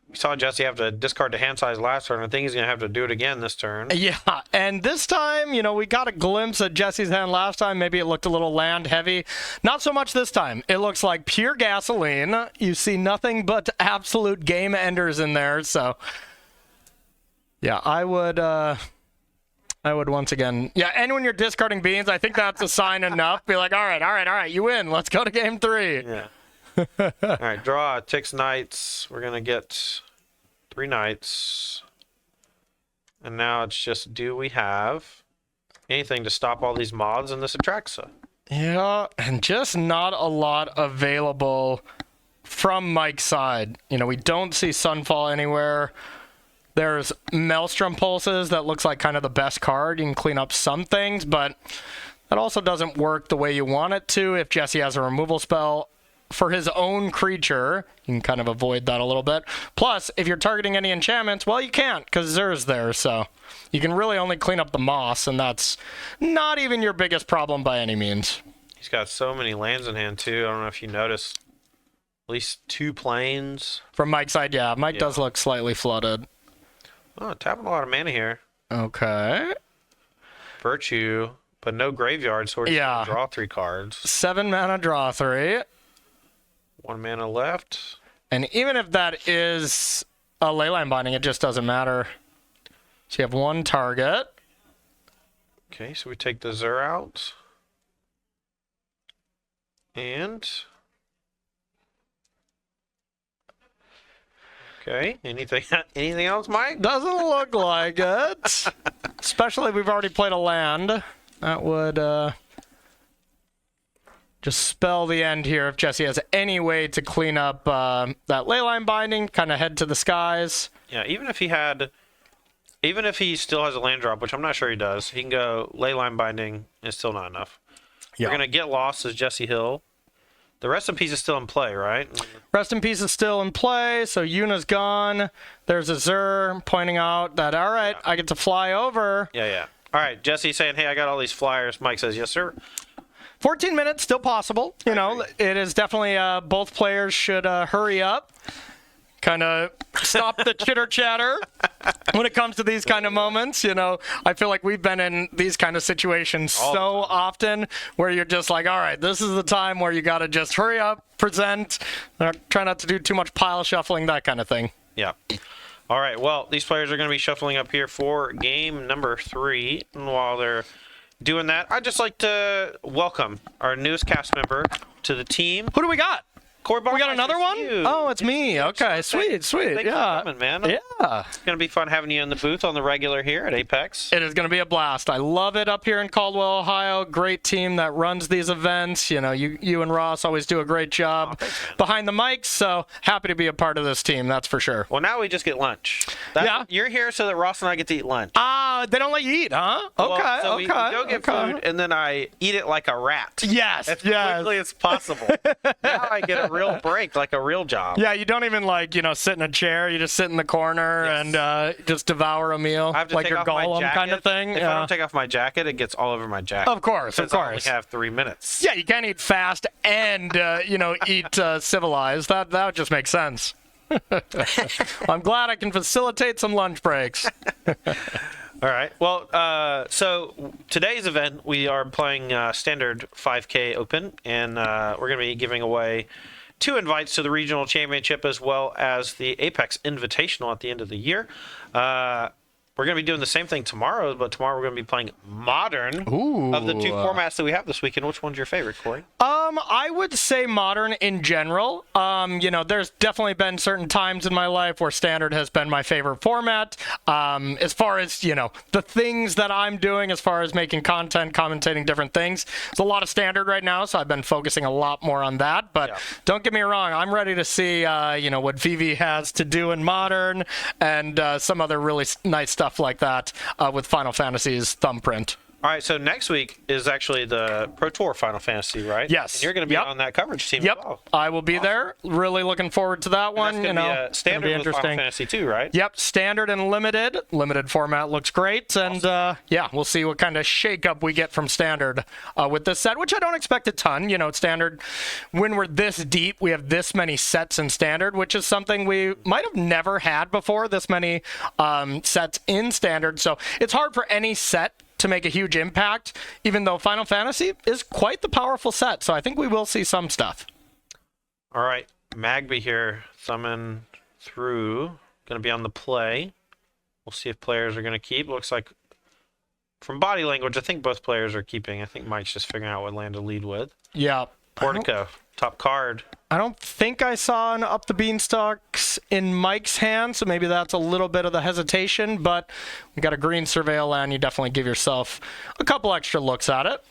We saw Jesse have to discard the hand size last turn. I think he's going to have to do it again this turn. Yeah, and this time, we got a glimpse at Jesse's hand last time. Maybe it looked a little land heavy. Not so much this time. It looks like pure gasoline. You see nothing but absolute game enders in there. So, yeah, I would once again. Yeah, and when you're discarding beans, I think that's a sign enough. Be like, all right, you win. Let's go to game 3. Yeah. All right, draw 6 knights. We're going to get 3 knights. And now it's just, do we have anything to stop all these mods in this Atraxa? Yeah, and just not a lot available from Mike's side. We don't see Sunfall anywhere. There's Maelstrom Pulses. That looks like kind of the best card. You can clean up some things, but that also doesn't work the way you want it to if Jesse has a removal spell for his own creature. You can kind of avoid that a little bit. Plus, if you're targeting any enchantments, well, you can't because Zur's there, so you can really only clean up the moss, and that's not even your biggest problem by any means. He's got so many lands in hand, too. I don't know if you noticed. At least 2 planes. From Mike's side, yeah. Mike does look slightly flooded. Oh, tapping a lot of mana here. Okay. Virtue, but no graveyard, so we're just gonna draw 3 cards. 7 mana, draw 3. 1 mana left. And even if that is a Leyline Binding, it just doesn't matter. So you have 1 target. Okay, so we take the Zur out. And... Okay, anything else, Mike? Doesn't look like it. Especially if we've already played a land. That would just spell the end here if Jesse has any way to clean up that Leyline Binding, kind of head to the skies. Yeah, even if he still has a land drop, which I'm not sure he does, he can go Leyline Binding, it's still not enough. Yeah. We're going to get lost as Jesse Hill. The Rest in Peace is still in play, right? Rest in Peace is still in play, so Yuna's gone. There's a Zur pointing out that, all right, I get to fly over. Yeah. All right, Jesse saying, hey, I got all these flyers. Mike says, yes, sir. 14 minutes, still possible. You know, it is definitely both players should hurry up. Kind of stop the chitter chatter when it comes to these kind of moments. You know, I feel like we've been in these kind of situations so often where you're just like, all right, this is the time where you got to just hurry up, present, try not to do too much pile shuffling, that kind of thing. Yeah. All right, well, these players are going to be shuffling up here for game number 3. And while they're doing that, I'd just like to welcome our newest cast member to the team. Who do we got? Corey, we got another one? Oh, it's me. Okay, sweet. Thanks for Yeah. coming, man. Yeah. It's going to be fun having you in the booth on the regular here at Apex. It is going to be a blast. I love it up here in Caldwell, Ohio. Great team that runs these events. You know, you and Ross always do a great job behind the mics, so happy to be a part of this team, that's for sure. Well, now we just get lunch. Yeah. You're here so that Ross and I get to eat lunch. They don't let you eat, huh? Okay, so we go get food, and then I eat it like a rat. Yes, as quickly as possible. Now I get a real break, like a real job. Yeah, you don't even sit in a chair. You just sit in the corner and just devour a meal, I have to like take your off my golem jacket. kind of thing. If I don't take off my jacket, it gets all over my jacket. Of course. I only have 3 minutes. Yeah, you can't eat fast and eat civilized. That just makes sense. I'm glad I can facilitate some lunch breaks. All right. Well, so today's event, we are playing Standard 5K Open, and we're going to be giving away 2 invites to the Regional Championship as well as the Apex Invitational at the end of the year. We're going to be doing the same thing tomorrow, but tomorrow we're going to be playing Modern. Ooh. Of the 2 formats that we have this weekend. Which one's your favorite, Corey? I would say Modern in general. There's definitely been certain times in my life where Standard has been my favorite format. As far as, the things that I'm doing as far as making content, commentating different things, there's a lot of Standard right now, so I've been focusing a lot more on that. But don't get me wrong, I'm ready to see, what VV has to do in Modern and some other really nice stuff like that with Final Fantasy's thumbprint. All right, so next week is actually the Pro Tour Final Fantasy, right? Yes. And you're going to be on that coverage team Yep. as well. I will be there. Really looking forward to that one. That's going to be standard with Final Fantasy 2, right? Yep, standard and limited. Limited format looks great. And we'll see what kind of shakeup we get from standard with this set, which I don't expect a ton. Standard, when we're this deep, we have this many sets in standard, which is something we might have never had before, this many sets in standard. So it's hard for any set to make a huge impact, even though Final Fantasy is quite the powerful set. So I think we will see some stuff. All right, Magby here, thumbing through. Going to be on the play. We'll see if players are going to keep. Looks like from body language, I think both players are keeping. I think Mike's just figuring out what land to lead with. Yeah. Portico, top card. I don't think I saw an Up the Beanstalks in Mike's hand, so maybe that's a little bit of the hesitation, but we got a green Surveil land. You definitely give yourself a couple extra looks at it.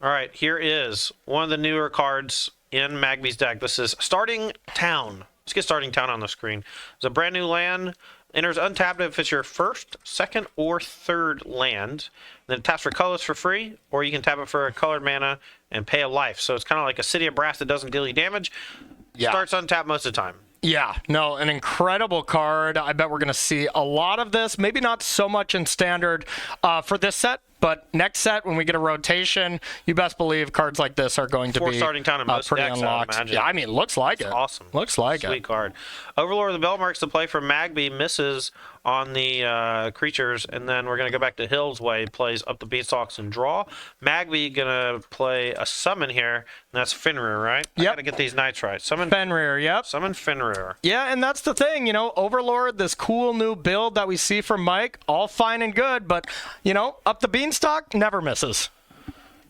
All right, here is one of the newer cards in Magby's deck. This is Starting Town. Let's get Starting Town on the screen. It's a brand new land. Enters untapped if it's your first, second, or third land. Then it taps for colors for free, or you can tap it for a colored mana and pay a life. So it's kind of like a City of Brass that doesn't deal you damage. Yeah. Starts untapped most of the time. Yeah, no, an incredible card. I bet we're going to see a lot of this. Maybe not so much in standard for this set, but next set, when we get a rotation, you best believe cards like this are going to be Starting Town in most pretty decks, unlocked. I would imagine. Yeah, I mean, looks like it. Awesome. Looks like Sweet card. Overlord of the Bell marks the play from Magby, misses on the creatures, and then we're going to go back to Hill's Way. Plays up the Beanstalks and draw. Magby going to play a summon here, and that's Fenrir, right? Yep. I got to get these knights right. Summon Fenrir, yep. Summon Fenrir. Yeah, and that's the thing, you know, Overlord, this cool new build that we see from Mike, all fine and good, but, you know, up the Beanstalk, never misses.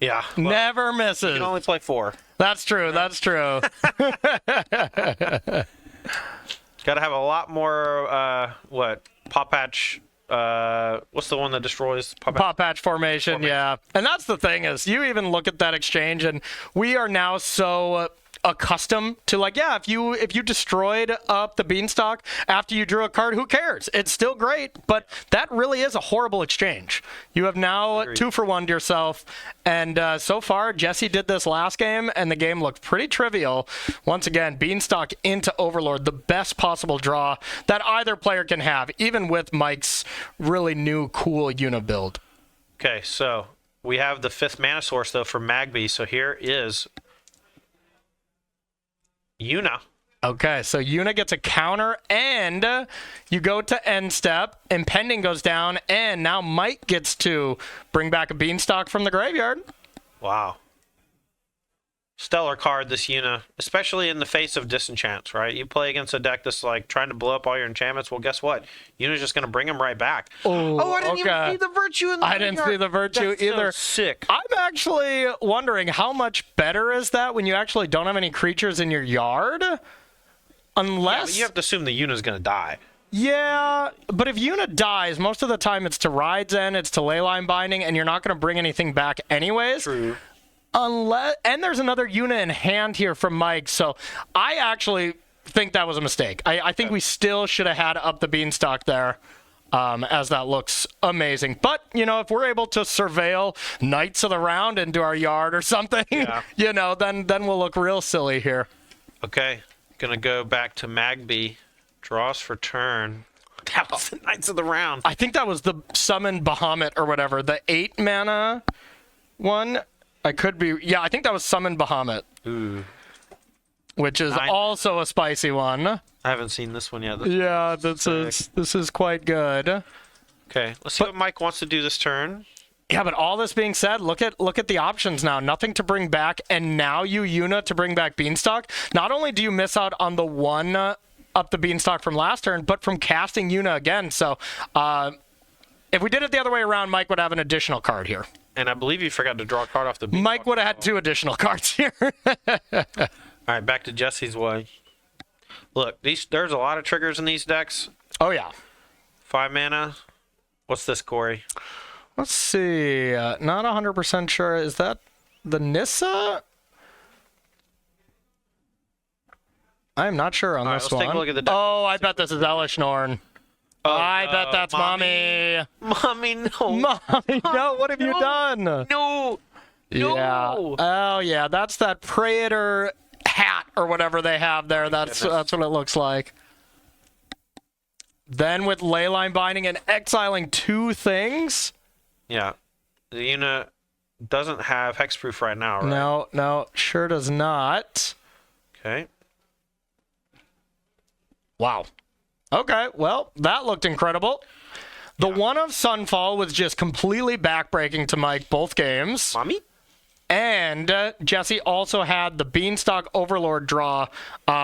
Yeah. Well, Never misses. you can only play 4. That's true, that's true. Got to have a lot more, Pop Patch, what's the one that destroys Pop Patch? Pop patch formation, yeah. And that's the thing is, you even look at that exchange, and we are now so accustomed to, like, yeah, if you destroyed up the Beanstalk after you drew a card, who cares? It's still great, but that really is a horrible exchange. You have now Agreed. 2-for-1'd yourself, and so far, Jesse did this last game, and the game looked pretty trivial. Once again, Beanstalk into Overlord, the best possible draw that either player can have, even with Mike's really new, cool Yuna build. Okay, so we have the 5th mana source, though, for Magby, so here is Yuna. Okay, so Yuna gets a counter, and you go to end step, Impending goes down, and now Mike gets to bring back a Beanstalk from the graveyard. Wow. Stellar card, this Yuna, especially in the face of disenchants, right? You play against a deck that's like trying to blow up all your enchantments. Well, guess what? Yuna's just going to bring them right back. Oh, I didn't even see the virtue in the I didn't see the virtue That's either. So sick. I'm actually wondering how much better is that when you actually don't have any creatures in your yard? Yeah, Unless... but you have to assume the Yuna's going to die. Yeah, but if Yuna dies, most of the time it's to Ride's End, it's to Leyline Binding, and you're not going to bring anything back anyways. True. And there's another Yuna in hand here from Mike, so I actually think that was a mistake. I think we still should have had up the Beanstalk there, as that looks amazing. But, you know, if we're able to surveil Knights of the Round into our yard or something, Yeah. you know, then we'll look real silly here. Okay, gonna go back to Magby. Draws for turn. That was the Knights of the Round. I think that was the Summon Bahamut or whatever, the 8 mana one. I could be, yeah, I think that was Summon Bahamut. Ooh. Which is also a spicy one. I haven't seen this one yet. Yeah, this is quite good. Okay, let's see what Mike wants to do this turn. Yeah, but all this being said, look at the options now. Nothing to bring back, and now you Yuna to bring back Beanstalk. Not only do you miss out on the one up the Beanstalk from last turn, but from casting Yuna again. So if we did it the other way around, Mike would have an additional card here. And I believe you forgot to draw a card off the Beanstalk. Mike would have had 2 additional cards here. All right, back to Jesse's way. Look, there's a lot of triggers in these decks. Oh, yeah. 5 mana. What's this, Corey? Let's see. Not 100% sure. Is that the Nissa? I'm not sure on this let's one. take a look at the deck. Oh, I bet this is Elish Norn. I bet that's Mommy. Mommy, no. Mommy, no, what have you done? No. Yeah. Oh, yeah, that's that Praetor hat or whatever they have there. That's what it looks like. Then with Leyline Binding and exiling 2 things. Yeah. The Yuna doesn't have hexproof right now, right? No, sure does not. Okay. Wow. Okay, well, that looked incredible. The one of Sunfall was just completely backbreaking to Mike both games. Mommy? And Jesse also had the Beanstalk Overlord draw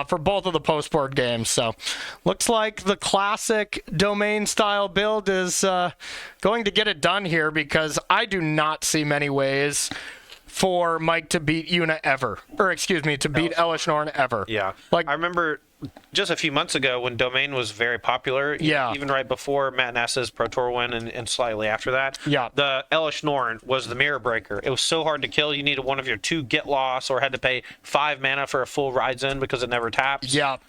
for both of the post-board games. So looks like the classic domain-style build is going to get it done here, because I do not see many ways for Mike to beat Yuna ever. Or, excuse me, to beat Elish Norn ever. Yeah. Like, I remember just a few months ago when Domain was very popular, Yeah. even right before Matt Ness's Pro Tour win and slightly after that, Yeah. the Elish Norn was the mirror breaker. It was so hard to kill. You needed one of your 2 get loss or had to pay 5 mana for a full Rides In because it never taps. Yep.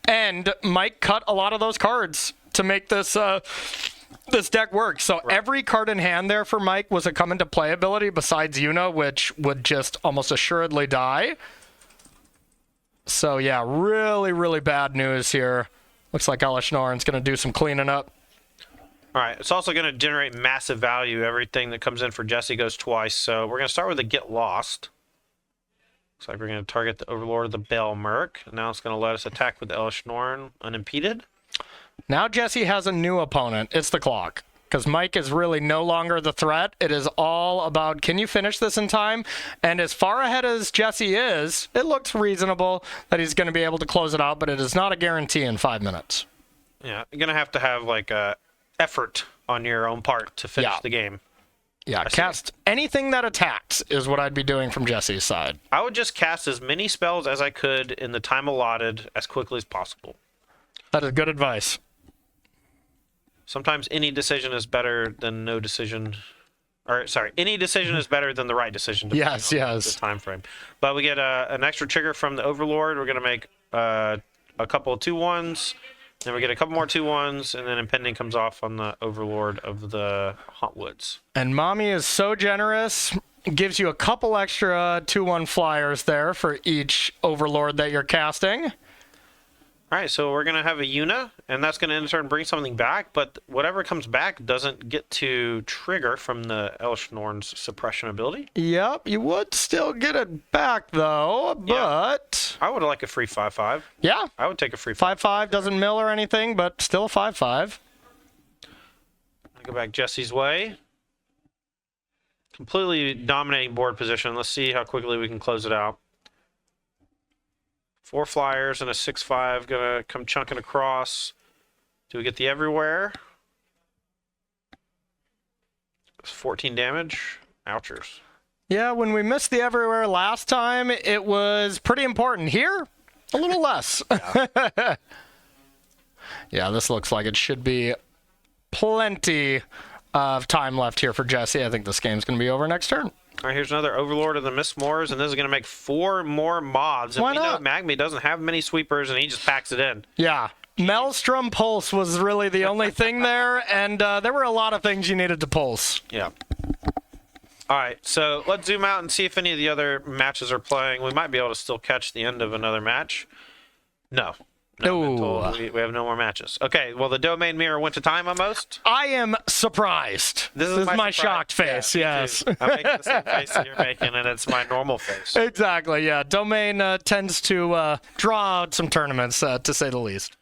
And Mike cut a lot of those cards to make this this deck work. So every card in hand there for Mike was a come into play ability besides Yuna, which would just almost assuredly die. So yeah, really, really bad news here. Looks like Elish Norn's going to do some cleaning up. All right. It's also going to generate massive value. Everything that comes in for Jesse goes twice. So we're going to start with the Get Lost. Looks like we're going to target the Overlord of the Bell Merc. And now it's going to let us attack with Elish Norn unimpeded. Now Jesse has a new opponent. It's the clock. Because Mike is really no longer the threat. It is all about, can you finish this in time? And as far ahead as Jesse is, it looks reasonable that he's going to be able to close it out, but it is not a guarantee in 5 minutes. Yeah, you're going to have like a effort on your own part to finish the game. Yeah, cast anything that attacks is what I'd be doing from Jesse's side. I would just cast as many spells as I could in the time allotted as quickly as possible. That is good advice. Sometimes any decision is better than no decision. Or, sorry, any decision is better than the right decision. Yes. The time frame. But we get an extra trigger from the Overlord. We're going to make a couple of 2/1s. Then we get a couple more 2/1s. And then Impending comes off on the Overlord of the Hauntwoods. And Mommy is so generous. Gives you a couple extra 2/1 flyers there for each Overlord that you're casting. All right, so we're going to have a Yuna, and that's going to in turn bring something back, but whatever comes back doesn't get to trigger from the Elshnorn's suppression ability. Yep, you would still get it back, though, but... I would like a free 5/5. Yeah. I would take a free 5/5, doesn't mill or anything, but still a 5/5. I'll go back Jesse's way. Completely dominating board position. Let's see how quickly we can close it out. 4 flyers and a 6/5 gonna come chunking across. Do we get the everywhere? It's 14 damage. Ouchers. Yeah, when we missed the everywhere last time, it was pretty important. Here, a little less. Yeah, this looks like it should be plenty of time left here for Jesse. I think this game's going to be over next turn. All right, here's another Overlord of the Mistmoors, and this is going to make 4 more mobs. And Why we know not? Magmi doesn't have many sweepers, and he just packs it in. Yeah. Maelstrom Pulse was really the only thing there, and there were a lot of things you needed to pulse. Yeah. All right, so let's zoom out and see if any of the other matches are playing. We might be able to still catch the end of another match. No. No. We have no more matches. Okay, well, the Domain Mirror went to time almost. I am surprised. This is my surprise. shocked face, Yeah, me yes. too. I'm making the same face that you're making, and it's my normal face. Exactly, yeah. Domain tends to draw out some tournaments, to say the least.